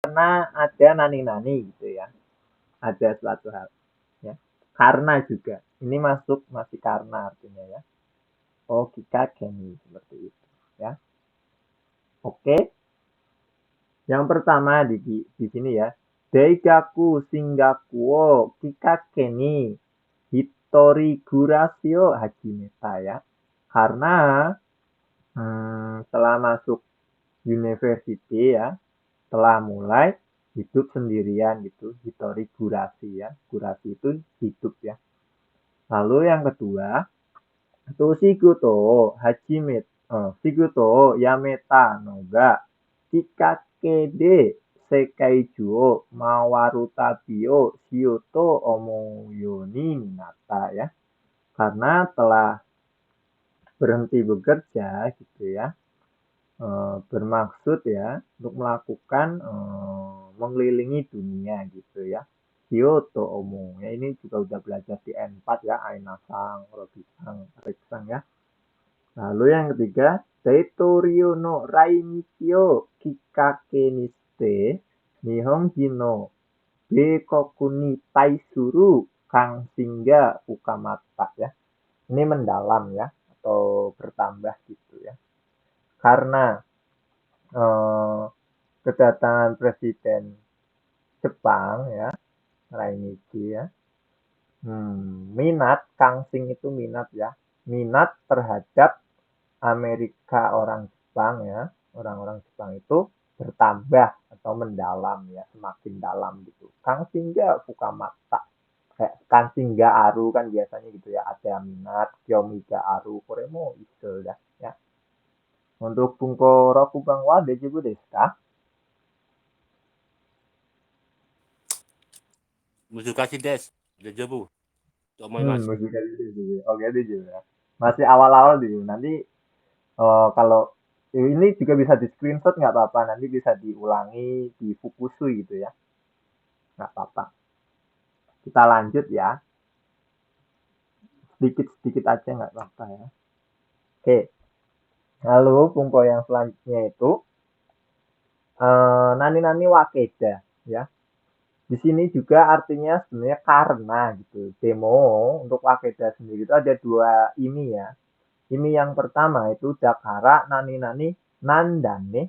karena ada nani-nani gitu ya. Ada suatu hal ya. Karena juga. Ini masih karena artinya ya. Oh, kika keni seperti itu ya. Oke. Yang pertama di sini ya. Daigaku singgakuo kika keni hitori gurasio hajimeta ya. Karena setelah masuk university ya, telah mulai hidup sendirian gitu, hitori gurasi ya. Gurasi itu hidup ya. Lalu yang kedua, itu Shiguto Hajimet, Shiguto Yameta no ga Kikake de Seikaiju o Mawaru tabi o Shioto omoyo ni minata ya. Karena telah berhenti bekerja gitu ya, bermaksud ya untuk melakukan mengelilingi dunia gitu ya. Kyoto Omo ya, ini juga udah belajar di N4 ya, Aina-sang, Robi-sang, Rick-sang ya. Lalu yang ketiga, Daitoryu no Raimichi o Kikake ni shite Nihonji no Beikoku ni Taisuru Kang Singga Fukamata ya. Ini mendalam ya, atau bertambah gitu ya. Karena kedatangan Presiden Jepang ya, Rainichi ya, minat, Kangsing itu minat ya, minat terhadap Amerika orang Jepang ya, orang-orang Jepang itu bertambah atau mendalam ya, semakin dalam gitu. Kangsingga Fukamata, kayak Kansingga Aru kan biasanya gitu ya, ada minat, Kyomiga Aru, Koremo iso ya. Untuk Bunko Rokubang wa dejibu desu ka? 難しいです。大丈夫と思います。Musikal itu. Oke, itu juga. Masih awal-awal dulu. Nanti kalau ini juga bisa di screenshot nggak apa-apa. Nanti bisa diulangi di Fukusu gitu ya. Nggak apa-apa. Kita lanjut ya. Sedikit-sedikit aja nggak apa-apa ya. Oke. Lalu Pungko yang selanjutnya itu nani-nani wakeda ya. Di sini juga artinya sebenarnya karena gitu. Demo untuk wakeda sendiri itu ada dua ini ya. Ini yang pertama itu dakara nani-nani nandane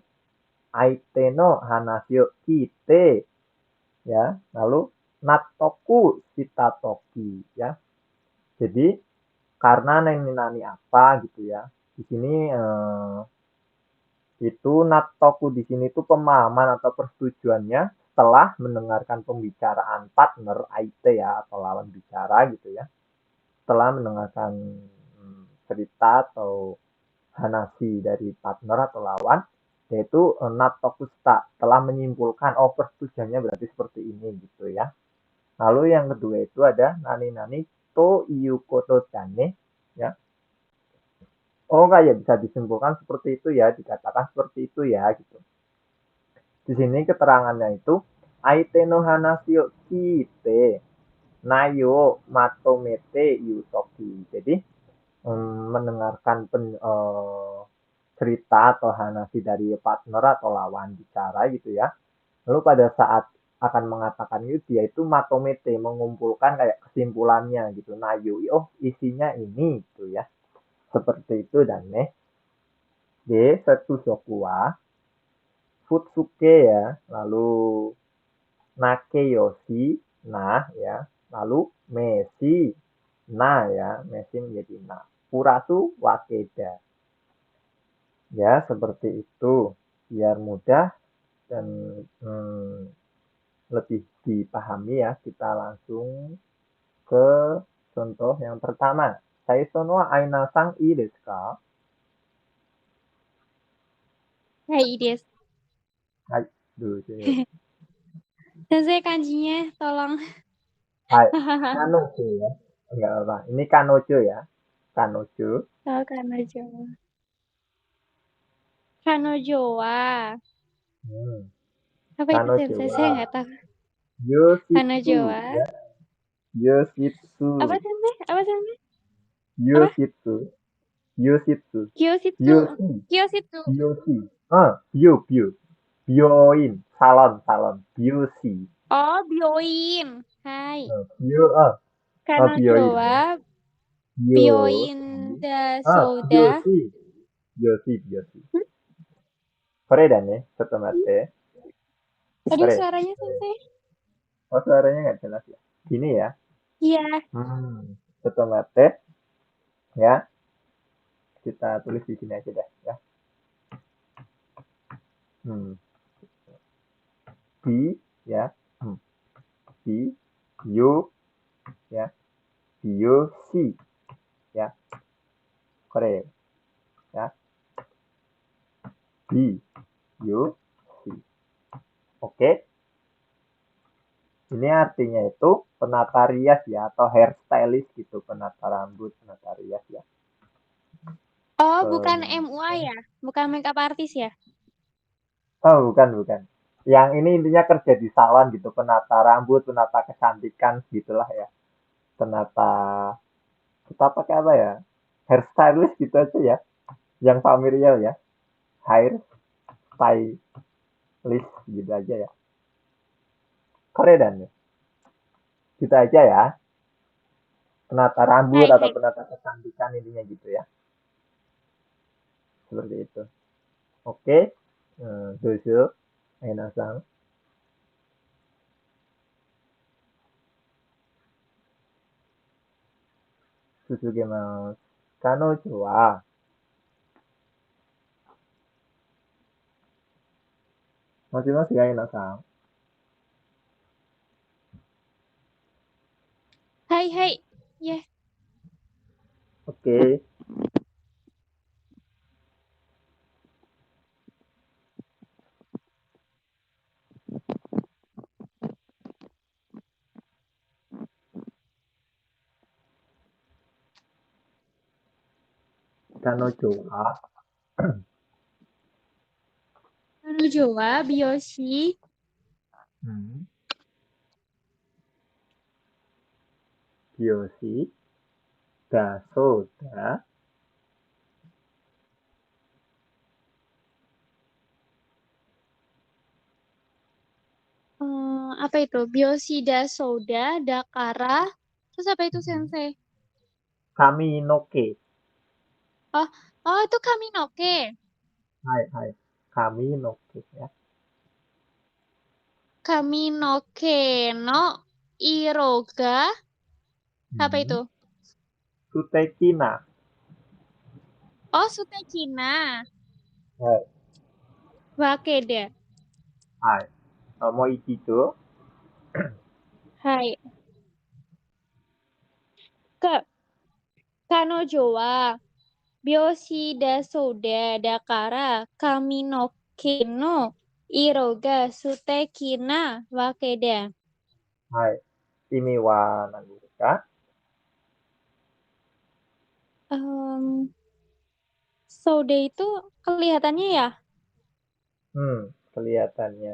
aite no hanashi o kite ya. Lalu natoku shitatoki ya. Jadi karena nani-nani apa gitu ya. Di sini itu natoku di sini itu pemahaman atau persetujuannya setelah mendengarkan pembicaraan partner IT ya, atau lawan bicara gitu ya. Setelah mendengarkan cerita atau hanashi dari partner atau lawan, yaitu natokusta, telah menyimpulkan oh persetujuannya berarti seperti ini gitu ya. Lalu yang kedua itu ada nani-nani to iyukoto dane ya. Oh kayak bisa disimpulkan seperti itu ya, dikatakan seperti itu ya gitu. Di sini keterangannya itu aite no hanashi o kite nayo matomete yutoki. Jadi mendengarkan cerita atau hanashi dari partner atau lawan bicara gitu ya. Lalu pada saat akan mengatakan itu dia itu matomete, mengumpulkan kayak kesimpulannya gitu. Nayo, oh isinya ini gitu ya. Seperti itu dan de setsusoku wa futsuke ya, lalu nakeyoshi, nah ya, lalu meshi, nah ya, meshi menjadi nah. Furasu wakeda. Ya, seperti itu. Biar mudah dan lebih dipahami ya, kita langsung ke contoh yang pertama. Saiso no aina-sang ii desu ka? Hai, Des. Hai, dulu sini. Sensei kanjinya tolong. Hai, kanojo ya. Enggak apa. Ini kanojo ya. Kanojo. Oh, Kanojo. Kanojo wa. Apa itu Kanojo Sensei? wa Saya nggak tahu. yoshitsu Kanojo wa. ya. Yoshitsu. Apa Sensei? Apa Sensei? Apa? Yoshitsu. Yoshitsu. Kyositsu. Yoshi. Kyositsu. Yoshi. Bio. Bioin. salon, beauty. Oh, Bioin. Hai. Bio, Kanojowa, bioin. Bioin Beauty. da Soda. Beauty. Hmm? Kore dan ya, setemate. Aduh, Kore. suaranya Sensei. Oh, suaranya nggak jelas ya. Gini ya. Iya. Setemate. Ya, kita tulis di sini aja deh ya. Hmm. B ya. B, U ya. C ya. Kore ya. B, U, C. Oke. Ini artinya itu penata rias ya atau hairstylist gitu, penata rambut, penata rias ya. Oh, bukan Kemudian, MUA ya? Bukan makeup artist ya? oh bukan. Yang ini intinya kerja di salon gitu, penata rambut, penata kecantikan gitulah ya. Penata, kita pakai apa ya? Hairstylist gitu aja ya. Yang familiar ya. Hair stylist gitu aja ya. Keren dan ya. Gitu aja ya. Penata rambut Hai, atau hai. penata kecantikan intinya gitu ya. Seperti itu. Oke. Dojo. Enasan. Susuge mas. Kanojo wa. Masih ya enasan. Hai, hai. Ya. Oke. Kanojo wa. Kanojowa, Biyoshi. Hmm. Kyoshi. Da soda. Apa itu? Biyoshida Soda, Dakara. Terus apa itu Hmm. Sensei? Kami no ke. Oh, oh itu Kaminoke. Hai. Kami no ke ya. Kaminoke no Iroga. Apa itu? Hmm. Sutekina. Oh, Sutekina. Hai. Wakeda. Hai. Mo ichido. Hai. Ke Kanojowa. Byoshida Soda Dakara Kaminoke no Iroga Sutekina Wakeda. Hai. Ini wa nandesu Em, Soda itu kelihatannya ya? Kelihatannya,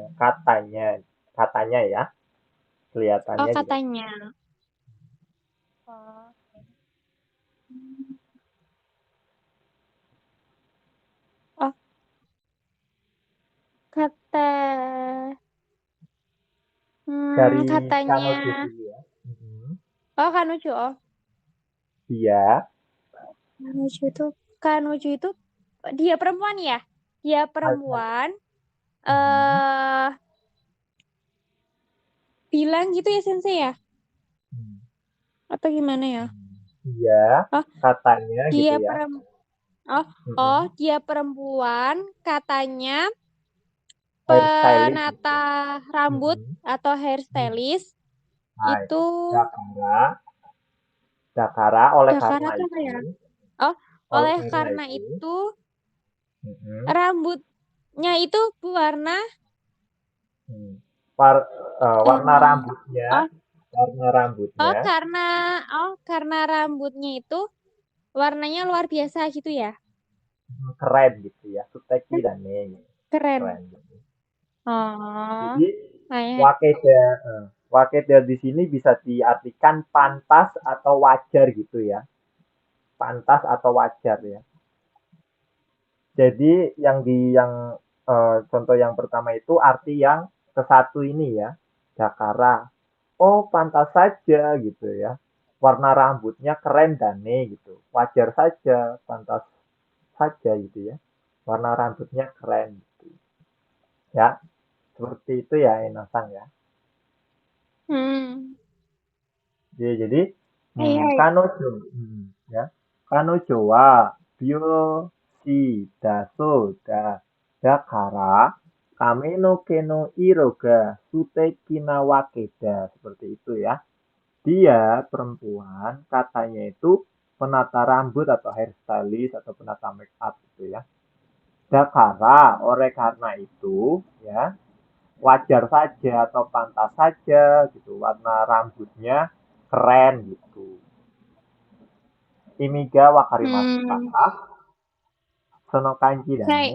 katanya ya, Oh, kelihatannya juga. katanya. Oh. Oh, kata Dari katanya. Kanojo dulu ya. Oh, Kanuju. Oh, Dia, Kanuju itu Kanuju itu dia perempuan ya? Dia hai. perempuan Mhm. eh bilang gitu ya Sensei ya? Hmm. Atau gimana ya? Dia, Oh, katanya gitu dia ya. Oh, oh, Mhm. dia perempuan, katanya Hairstylist penata gitu. rambut Mhm. atau Hmm. hairstylist Hai. itu Dakara, Dakara oleh Dakara karena tuh apa itu, ya? Oh, oleh oleh karena karena itu, itu mhm. rambutnya itu berwarna Hmm. War- warna eh, rambutnya, oh, warna oh rambutnya, karena karena rambutnya itu warnanya luar biasa gitu ya. keren gitu ya, Suteki dan Nei. Keren. Keren gitu. Oh, Jadi kayak wakeda, wakeda di sini bisa diartikan pantas atau wajar gitu ya, pantas atau wajar ya. Jadi yang contoh yang pertama itu arti yang ke satu ini ya, Dakara. Oh, pantas saja gitu ya. Warna rambutnya keren Dane gitu. Wajar saja, pantas saja gitu ya. Warna rambutnya keren gitu. Ya, seperti itu ya Enasang ya. Hmm. Jadi Hai hai. kanojo, ya. Kanojo wa byo shi daso da dakara kame no ke no iro ga suteki na wakeda. Seperti itu ya. Dia perempuan katanya itu penata rambut atau hairstylist atau penata make up gitu ya. Dakara, oleh karena itu ya wajar saja atau pantas saja gitu warna rambutnya keren gitu. Imiga wakarimasu ka? Hmm. Sono kanji da ne. Hai.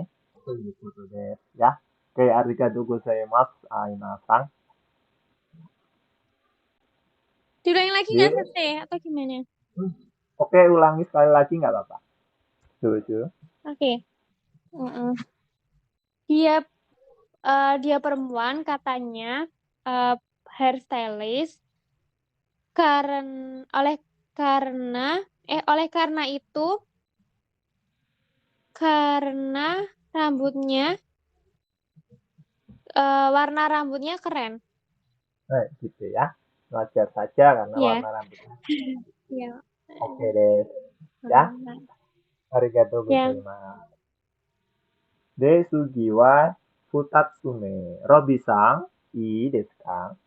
ということです。Ya. Oke, arigatou gozaimasu, Aina-san. Diulangi lagi nggak Dia, Sete atau gimana? Oke, ulangi sekali lagi nggak apa-apa. Setuju. Oke. Mm-mm. Dia dia perempuan katanya eh, hairstylist karena karena oleh karena itu karena rambutnya warna rambutnya keren. Gitu ya. Wajar saja karena Ya. warna rambutnya. Ya. Oke deh. Ya, arigatou Ya. gozaimasu. De sugi wa futatsume. Robi-san, ii desu ka?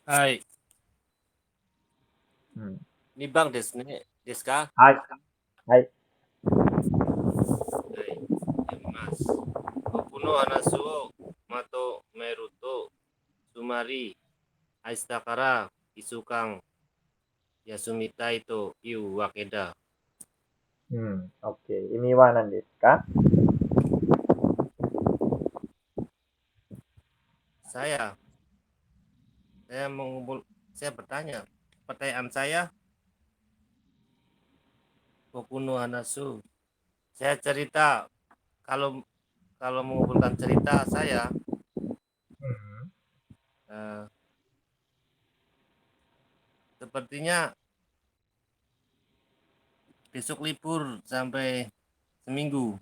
はい。うん。2番ですね。ですか？はい。はい。はい。読みます。僕の話をまとめると、つまり、明日から1週間休みたいというわけだ。Oke. Ini wa nan desu ka? Saya, saya mengumpul, saya bertanya. Pertanyaan saya, Boku no Hanasu. Saya cerita kalau kalau mengumpulkan cerita saya Hmm. eh, sepertinya besok libur sampai seminggu.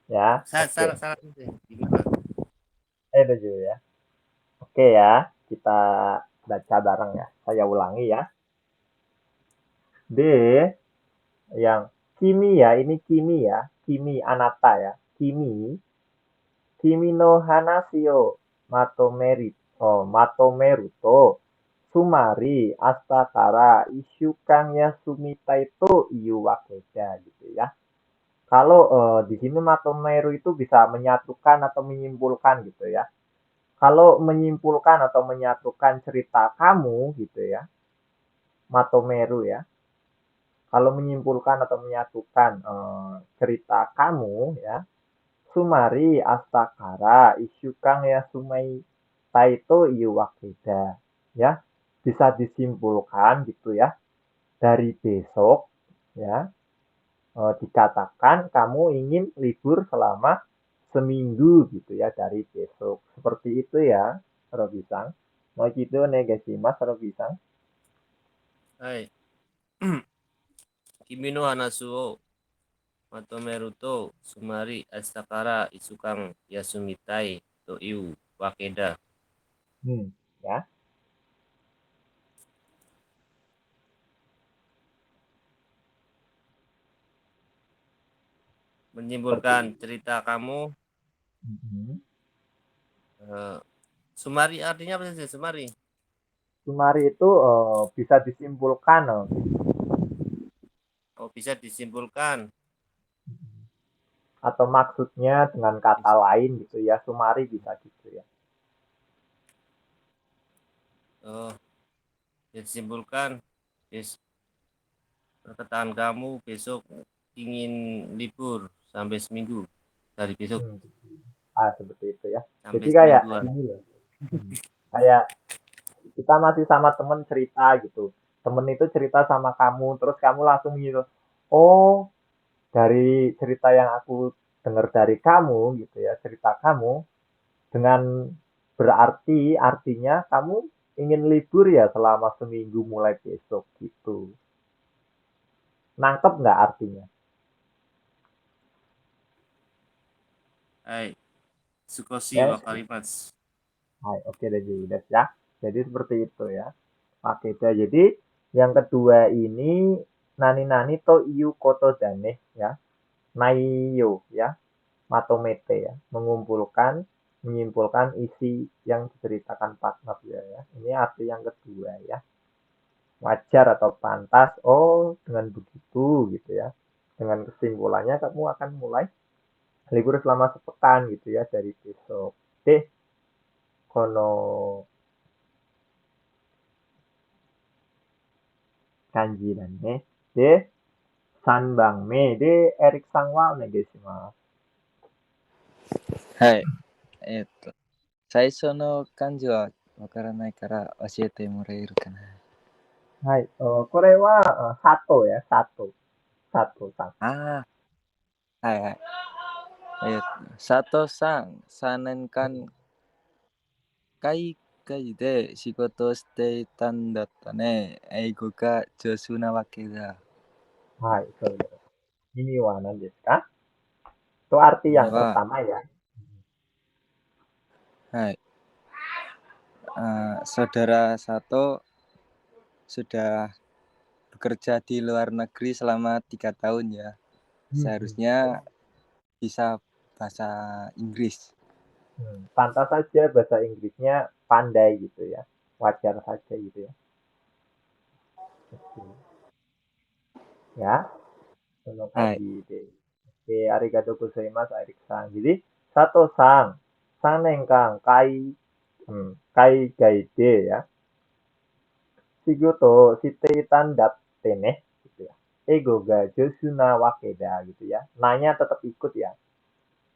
Ya, Saya oke. salah salah gimana? Itu juga ya. Oke ya, kita baca bareng ya. Saya ulangi ya. D yang Kimi ya, ini Kimi ya. Kimi Anata ya. Kimi no hanashi o matomeru to sumari asta kara ishukan yasumitai to iu wakeda gitu ya. Kalau di sini matomeru itu bisa menyatukan atau menyimpulkan gitu ya. Kalau menyimpulkan atau menyatukan cerita kamu gitu ya, matomeru ya. Kalau menyimpulkan atau menyatukan cerita kamu ya, Sumari Astakara Isyukang ya Sumai Taito Iwakeda ya, bisa disimpulkan gitu ya dari besok ya, dikatakan kamu ingin libur selama seminggu gitu ya dari besok. Seperti itu ya, Robisang. Mau gitu negasimas Robisang. Hai. Kimi no hanasu o matomeru to sumari astakara isukang yasumitai to iu wakeda. Ya. Seperti Menyimpulkan itu. cerita kamu. Mhm. Sumari artinya apa sih Sumari? Sumari itu bisa disimpulkan Oh, bisa disimpulkan. atau maksudnya dengan kata lain gitu ya. Sumari bisa gitu ya. Oh, disimpulkan. Yes. Perkataan kamu besok ingin libur sampai seminggu dari besok Hmm. Seperti itu ya. sampai Jadi kayak semingguan. gini loh. Kayak kita masih sama temen cerita gitu. Temen itu cerita sama kamu, terus kamu langsung gitu. Oh, dari cerita yang aku dengar dari kamu gitu ya, cerita kamu dengan berarti artinya kamu ingin libur ya selama seminggu mulai besok gitu. Nangkep nggak artinya? はい。少し Ya, わかります。 hai, oke deh Judas ya. Jadi seperti itu ya. Oke deh. Jadi yang kedua ini nani-nani to iu koto dane ya. Naiyo ya. Matomete ya. Menyimpulkan isi yang diceritakan partner ya. Ini arti yang kedua ya. Wajar atau pantas. Oh, dengan begitu gitu ya. Dengan kesimpulannya kamu akan mulai libur selama sepekan gitu ya dari besok. Deh, kono kanji dan ne. De, sanbang me de Erik Sangwa onegaishimasu. はい。最初の漢字はわからないから教えてもらえるかな。はい。これは、sato ya, sato. Sato さん。ああ、はいはい。佐藤さん、3年間海外で仕事をしていたんだったね。英語が上手なわけだ。はい、そうです。意味は何ですか？ Itu arti 意味 yang は、pertama ya. はい。Saudara Sato sudah bekerja di luar negeri selama 3 tahun ya. Seharusnya bisa bahasa Inggris. Pantas saja bahasa Inggrisnya pandai gitu ya. Wajar saja gitu ya. Oke. Ya, sono Hai. kanji de. Oke, arigatou gozaimasu, Erik-san. Jadi, Sato-san, sanengkang kai gaide ya. Shigoto shiteitan datte ne gitu ya. Ego ga joshuna wakeda gitu ya. Nanya tetap ikut ya.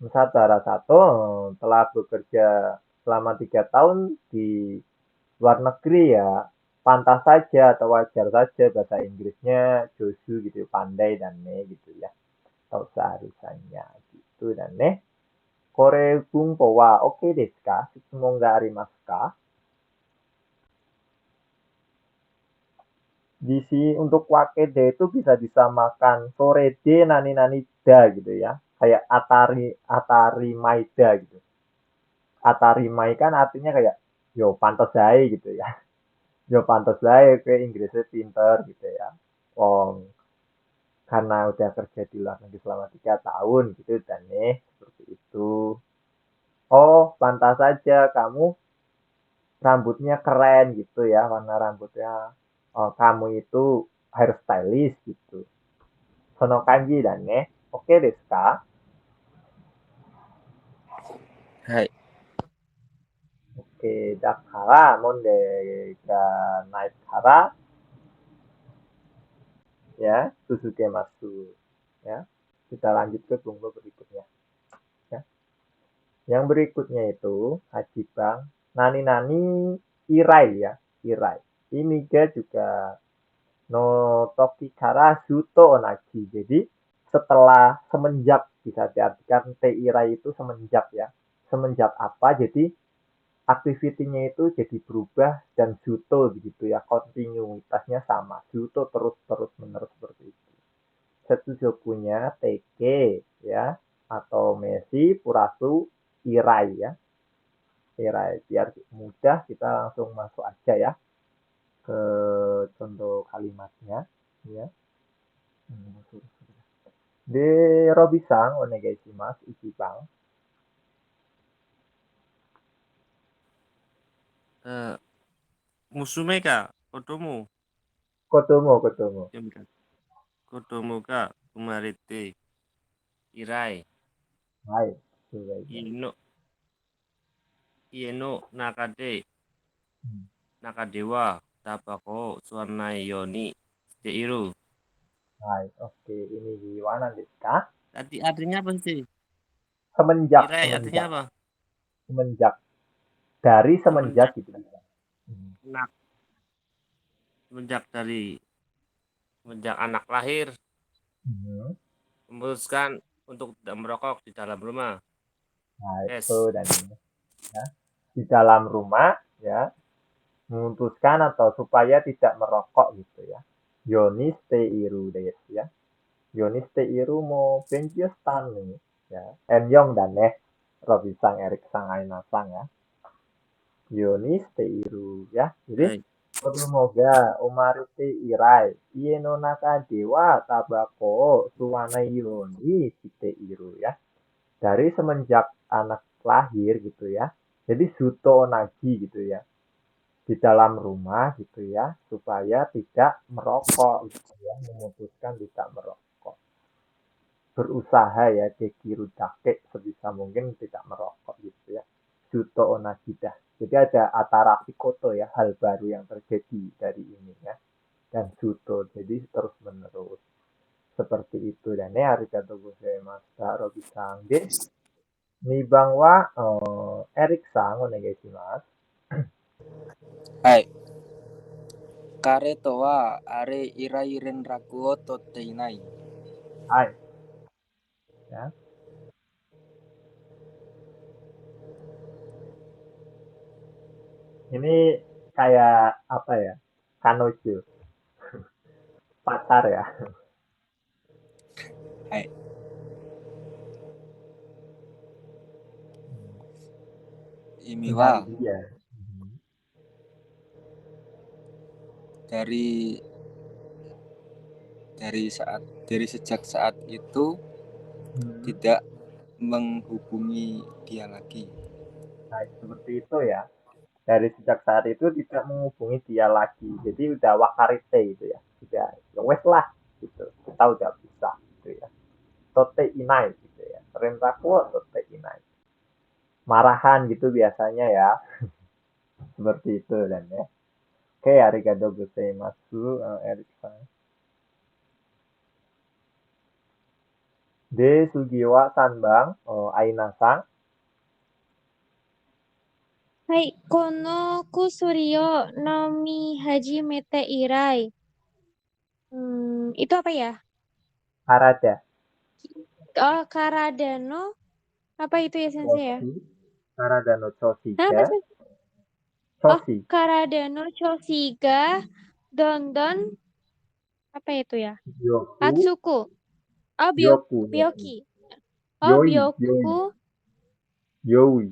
Nusantara satu telah bekerja selama 3 tahun di luar negeri ya. Pantas saja atau wajar saja bahasa Inggrisnya Josu gitu, pandai dan ne gitu ya. Atau seharusnya gitu dan ne. Kore bumpo wa oke desu ka? Shitsumon ga arimasu ka? Di sini untuk wakede itu bisa disamakan sorede nani nani da gitu ya. Kayak Atari Atari Maida gitu. Atari Mai kan artinya kayak yo pantas aja gitu ya. Yo pantas aja kayak Inggrisnya pinter gitu ya. Oh, karena udah kerja di luar negeri selama 3 tahun gitu dan nih seperti itu. Oh, pantas saja kamu rambutnya keren gitu ya, warna rambutnya. Oh, kamu itu hairstylist gitu. Sono kanji dan ne. Oke desu ka? Hai. Oke, dakara monde ga naik kara ya, susuke masu. Ya. Kita lanjut ke bumbu berikutnya. Ya. Yang berikutnya itu hajibang nani-nani irai ya, irai. Ini juga no toki kara shuto onaji. Jadi setelah semenjak bisa diartikan te irai itu semenjak ya. Semenjak apa? Jadi aktivitinya itu jadi berubah dan Juto begitu ya, kontinuitasnya sama. Juto terus-terus menerus seperti itu. Setsujokunya TK ya, atau Messi, Purasu, Irai ya. Irai, biar mudah kita langsung masuk aja ya ke contoh kalimatnya ya. De Robisang onegaishimasu ichiban. 娘が子供 Kotomo, kotomo. 子供が生まれて以来、 Hai, sudah. 家の中ではタバコを吸わないようにしている。 Hai, oke. Ini gimana desu ka? Tadi artinya apa sih? Semenjak, Irai artinya semenjak, apa? semenjak. Dari semenjak Semenjak gitu. Hmm. anak, semenjak anak lahir Hmm. memutuskan untuk tidak merokok di dalam rumah. Nah, Yes. itu dan ini ya. Di dalam rumah ya memutuskan atau supaya tidak merokok gitu ya. Yoniste iru desu ya. Yoniste iru mo benkyou shita ne ya. Enyong dan Robi-san, Erik-san, Aina-san ya. Yoniste iru ya. Jadi Baik. kodomo ga omarete irai ie no naka de wa tabako o suwanai yo ni shite iru ya. Dari semenjak anak lahir gitu ya. Jadi suto nagi gitu ya. Di dalam rumah gitu ya, supaya tidak merokok gitu ya, memutuskan tidak merokok. Berusaha ya, kekiru dake sebisa mungkin tidak merokok gitu ya. Suto onagidah. Jadi ada atarashi koto ya, hal baru yang terjadi dari ini ya. Dan suto, jadi terus menerus. Seperti itu. Dan ini arigatou gozaimashita, Robi-san. De, 2番は、Erik-san, お願いします。はい。彼とはあれ以来連絡を取っていない。はい。Ya. Ini kayak apa ya? Kanojo, pacar ya. はい。 意味 Dengan は dia. Mhm. dari sejak saat itu Hmm. tidak menghubungi dia lagi. Nah, seperti itu ya. Dari sejak saat itu tidak menghubungi dia lagi. Jadi udah wakarite gitu ya. Udah, ya wes lah gitu. Kita udah bisa gitu ya. Tote inai gitu ya. Rentaku tote inai. Marahan gitu biasanya ya. Seperti itu dan ya. Oke, arigatou gozaimasu, Erik-san. De Sugiwa Sanbang, Aina-san. はい、この薬を飲み始めて以来。Itu apa ya? Harada. Oh, Karadano. Apa itu ya, Sensei ya? Choshi. Harada no Choshi Apa ga. sih? Oh, Choshi. Karadano Choshiga Dondon. Apa itu ya? Yoku. Atsuku. Oh, Yoku. Byoki. Oh, Yoi. Yoi. Byoku. Yoi.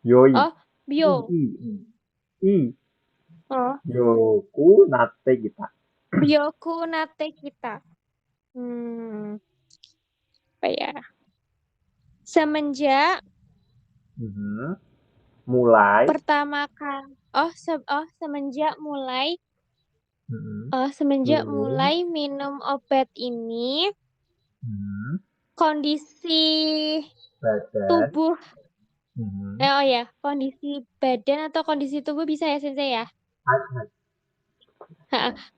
Yoi. Oh, Byo. I. I. Oh, Yoku nate kita. Byoku nate kita. Apa ya? Semenjak Mhm. Mulai. pertama kali. Semenjak mulai. Mhm. Semenjak Minum. mulai minum obat ini, Mhm. kondisi Badan. tubuh, Mhm. kondisi badan atau kondisi tubuh bisa ya, Sensei ya? Ada.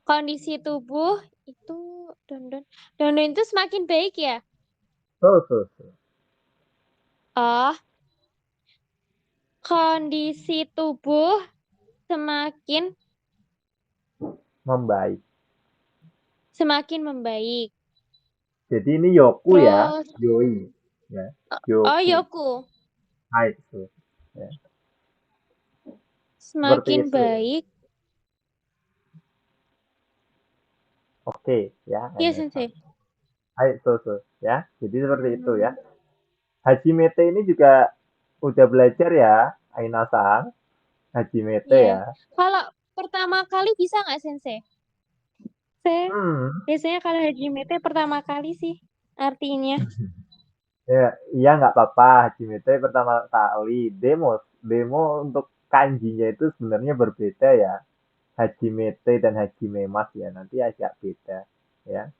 Kondisi tubuh itu Dondon itu semakin baik ya? So. Oh, kondisi tubuh semakin Membaik. membaik. Jadi ini yoku ya. Terus, Yoi. Ya. oh, Yoku. Yoku, Hai. So. Ya. Seperti semakin itu ya. baik. Oke ya. Iya, Aina-san. Sensei. Hai. So. Ya. Jadi seperti itu ya. Hajimete ini juga udah belajar ya, Aina-san. Hajimete Iya. ya. Kalau pertama kali bisa nggak, Sensei? Hmm. Biasanya kalau Hajimete pertama kali sih artinya. Ya, iya nggak apa-apa. Hajimete pertama kali. Demo untuk kanjinya itu sebenarnya berbeda ya. Hajimete dan Hajimemas ya. Nanti agak beda ya.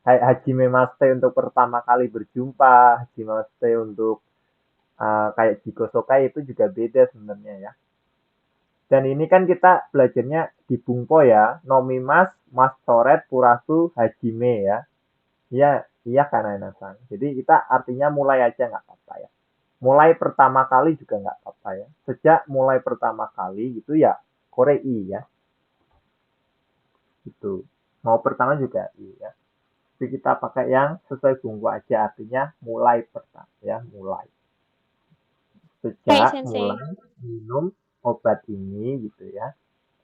Hajimemaste untuk pertama kali berjumpa. Hajimemaste untuk kayak Jiko Sokai itu juga beda sebenarnya ya. Dan ini kan kita belajarnya di Bungpo ya. Nomimas, Mas Coret, Purasu, Hajime ya. Iya, iya kan Aina-san. Jadi kita artinya mulai aja nggak apa-apa ya. Mulai pertama kali juga nggak apa-apa ya. Sejak mulai pertama kali gitu ya, Korei ya. Gitu. Mau pertama juga iya. Jadi kita pakai yang sesuai bungku aja, artinya mulai pertama ya, mulai. Sejak Sensei. mulai minum obat ini gitu ya,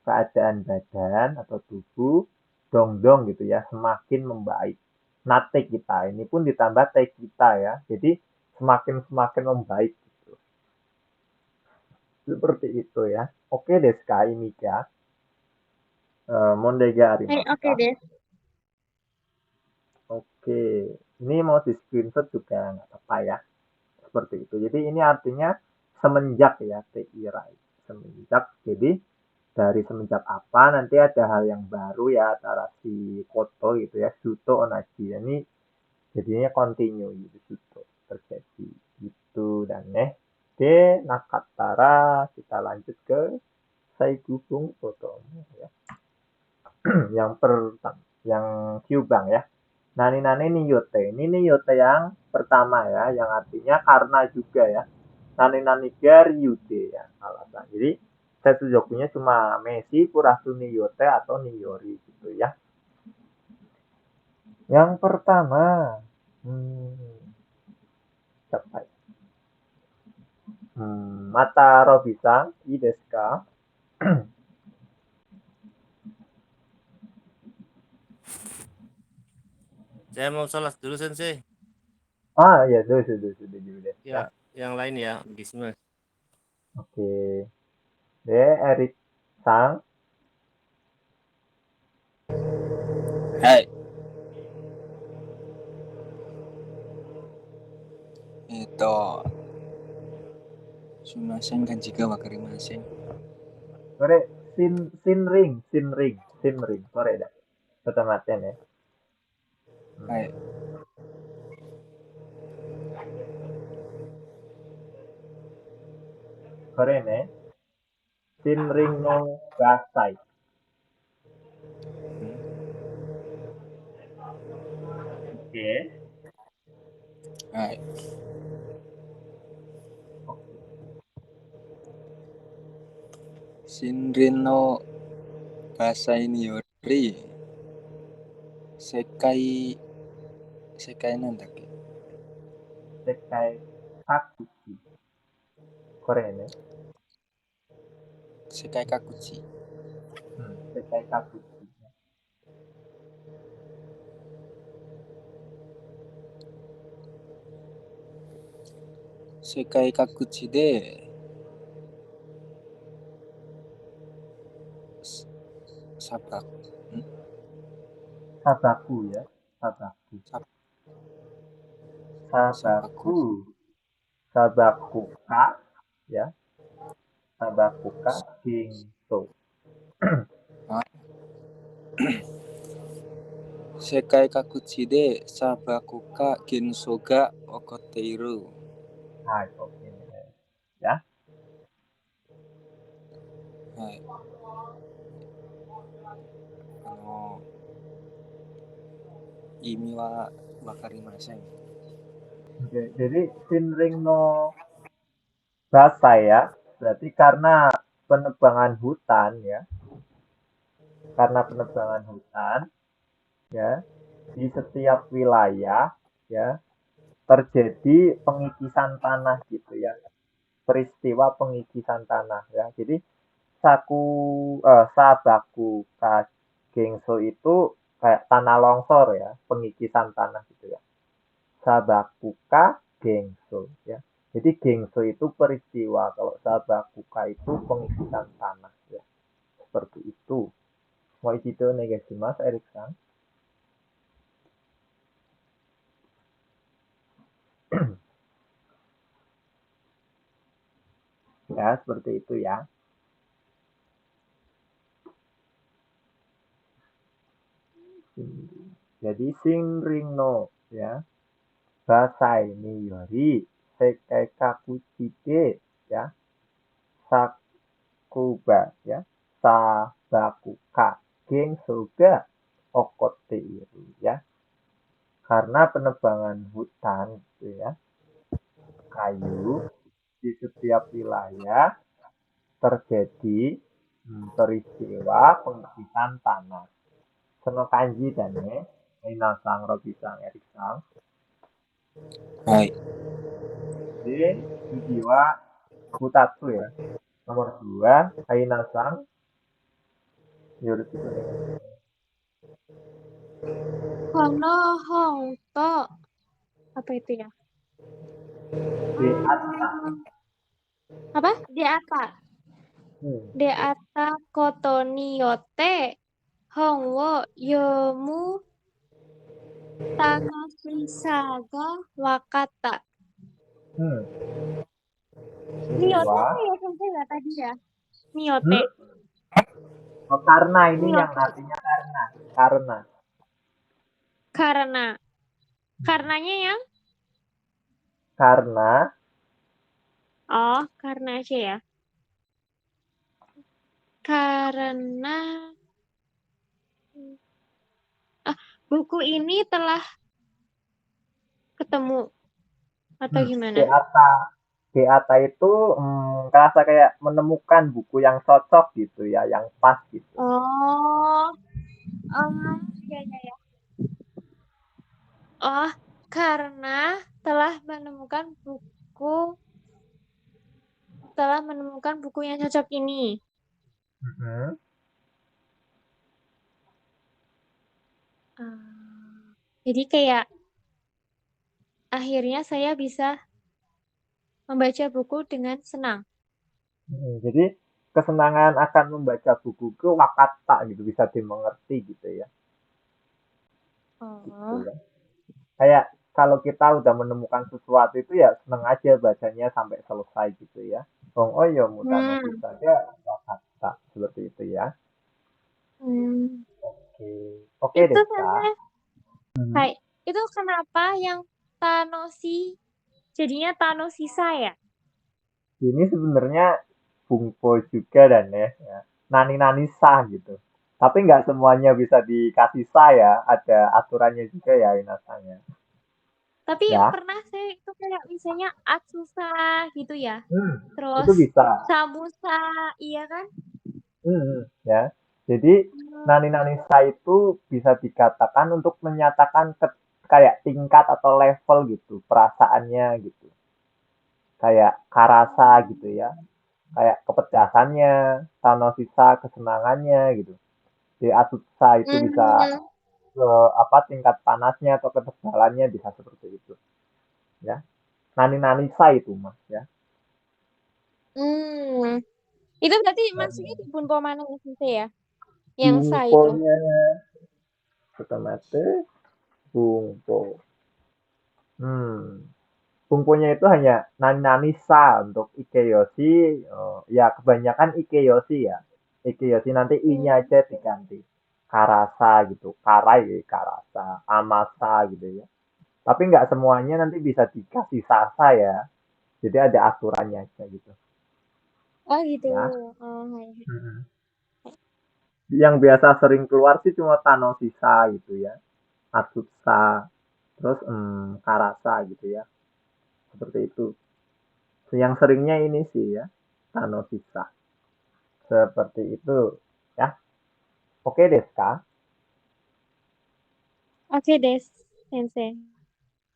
keadaan badan atau tubuh dong-dong gitu ya, semakin membaik. Nate kita ini pun ditambah te kita ya, jadi semakin membaik gitu. Seperti itu ya. Oke deh sekali Mika. Mondega Oke arimashita. deh. Oke, ini mau di screenshot juga nggak apa-apa ya. Seperti itu. Jadi ini artinya semenjak ya, teirai. Semenjak. Jadi dari semenjak apa nanti ada hal yang baru ya antara si Koto gitu ya, Shuto Onaji. Ini jadinya continue gitu, Shuto terjadi gitu dan de Nakatara kita lanjut ke Saigubung Kotomo ya. Yang pertama, yang Kyubang ya. Nani nani niyote. Ini niyote yang pertama ya, yang artinya karena juga ya. Nani nani ga ryude ya alasan. Jadi Setsujokunya cuma Messi, Kurasu niyote atau niyori gitu ya. Yang pertama, siapa ya? Mata Robisan, i desu ka? Saya mau sholat dulu Sensei. Ah ya, sudah deh. Ya, yang lain ya, Gismas. Oke. De Erik Sang. はい。すみませんが字がわかりません。 Sore Sinring. Sore dah. Otomatis ya. はい。 Sore ne. Sinring no Gasai. Oke. はい。 Shinrin no Basai ni Yori. Sekaiなんだっけ Sekai Kakuchi. Sore ne. 世界各地 Sekai Kakuchi. 世界各地で砂漠 Sabaku ya. Sabaku. Sabaku. Sabakuka ya. Sabakuka Ginso. 世界各地で砂漠化現象が起こっている。 Hai, oke. Ya. はい。意味はわかりません。 Oke, jadi Shinring no Basai ya. Berarti karena penebangan hutan ya. Karena penebangan hutan ya di setiap wilayah ya terjadi pengikisan tanah gitu ya, peristiwa pengikisan tanah ya. Jadi Sabaku Kagengso itu kayak tanah longsor ya, pengikisan tanah gitu ya. Sabakuka Gengso ya. Jadi Gengso itu peristiwa, kalau Sabakuka itu pengikisan tanah ya. Seperti itu. Mau itu negasi Mas Eriksan. Ya, seperti itu ya. Jadi Shinring no ya. Basai ni yori sekai kakuchide ya. Sakuba ya. Sabakuka genso ga okotte iru ya. Karena penebangan hutan gitu ya. Kayu di setiap wilayah terjadi peristiwa pengikisan tanah. Sono kanji dan Aina-san, Robi-san, Erik-san. はい。で、次は2つya. Nomor 2, Aina-san, yoroshiku onegaishimasu. Kono hongto. Apa itu ya? Deatta. Apa? Deata. Hmm. Deata koto ni yotte hon wo yomu tanosisa ga wakatta. Hmm. Ini Niyote wa. apa ya sensei ya tadi ya? Niyote. Hmm? Oh, karena ini yang Niyote. artinya karena. Karena. Karena. Karenanya yang? Karena. Oh, karena aja ya. Karena buku ini telah ketemu atau gimana? Deatta. Deatta itu kerasa kayak menemukan buku yang cocok gitu ya, yang pas gitu. Oh, ya ya ya. Oh, karena telah menemukan buku yang cocok ini. Mhm. Jadi kayak akhirnya saya bisa membaca buku dengan senang. Jadi kesenangan akan membaca buku itu wakata gitu, bisa dimengerti gitu ya. Gitu Oh, ya. Kayak kalau kita udah menemukan sesuatu itu ya seneng aja bacanya sampai selesai gitu ya. Oh yo mutano saja wakata seperti itu ya. hmm. Oke, oke Itu deh saya, Kak. Mhm. Hai, itu kenapa yang Tanoshi jadinya Tanosisa ya? Ini sebenarnya bungpo juga dan ya. Nani-nani sah gitu. Tapi nggak semuanya bisa dikasih sah ya. Ada aturannya juga ya inasanya. Tapi Ya. pernah saya itu kayak misalnya Atsusa gitu ya. Terus Itu bisa. Samusa, iya kan? Ya. Jadi nani-nani sa itu bisa dikatakan untuk menyatakan kayak tingkat atau level gitu, perasaannya gitu. Kayak karasa gitu ya. Kayak kepedasannya, tanosisa kesenangannya gitu. Di atutsa itu bisa ke apa tingkat panasnya atau ketebalannya bisa seperti itu. Ya. Nani-nani sa itu Mas ya. Itu berarti maksudnya di Bunpo mana ya? Yang sa itu. Bungponya otomatis bungpo. Bungkunya itu hanya nani-nani-sa untuk Ikeyoshi. Ya, kebanyakan Ikeyoshi ya. Ikeyoshi nanti I-nya aja diganti. Karasa gitu. Karai, karasa. Amasa gitu ya. Tapi nggak semuanya nanti bisa dikasih sasa ya. Jadi ada aturannya aja gitu. Oh gitu. Ya. Oh, hai. Mm-mm. Yang biasa sering keluar sih cuma Tanosisa gitu ya. Atsutsa. Terus Karasa gitu ya. Seperti itu. Yang seringnya ini sih ya. Tanosisa. Seperti itu ya. Oke deh, Kak. Oke deh, Sensei.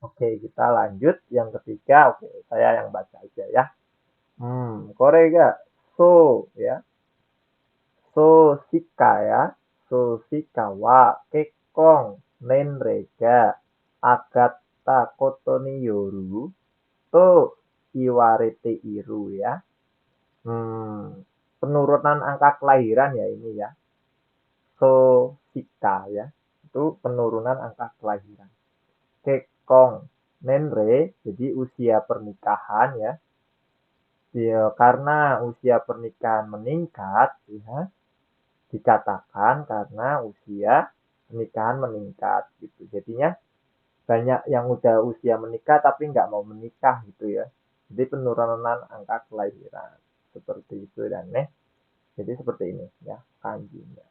Oke, kita lanjut yang ketiga. Oke, saya yang baca aja ya. Korega. So ya. So shika ya. So shika wa kekkon nenrega agata koto ni yoru to iwarete iru ya. Penurunan angka kelahiran ya ini ya. So shika ya. Itu penurunan angka kelahiran. Kekong Nenre, jadi usia pernikahan ya. Ya, karena usia pernikahan meningkat, ya, dikatakan karena usia pernikahan meningkat gitu. Jadinya banyak yang udah usia menikah tapi nggak mau menikah gitu ya. Jadi penurunan angka kelahiran seperti itu dan jadi seperti ini ya kanjinya.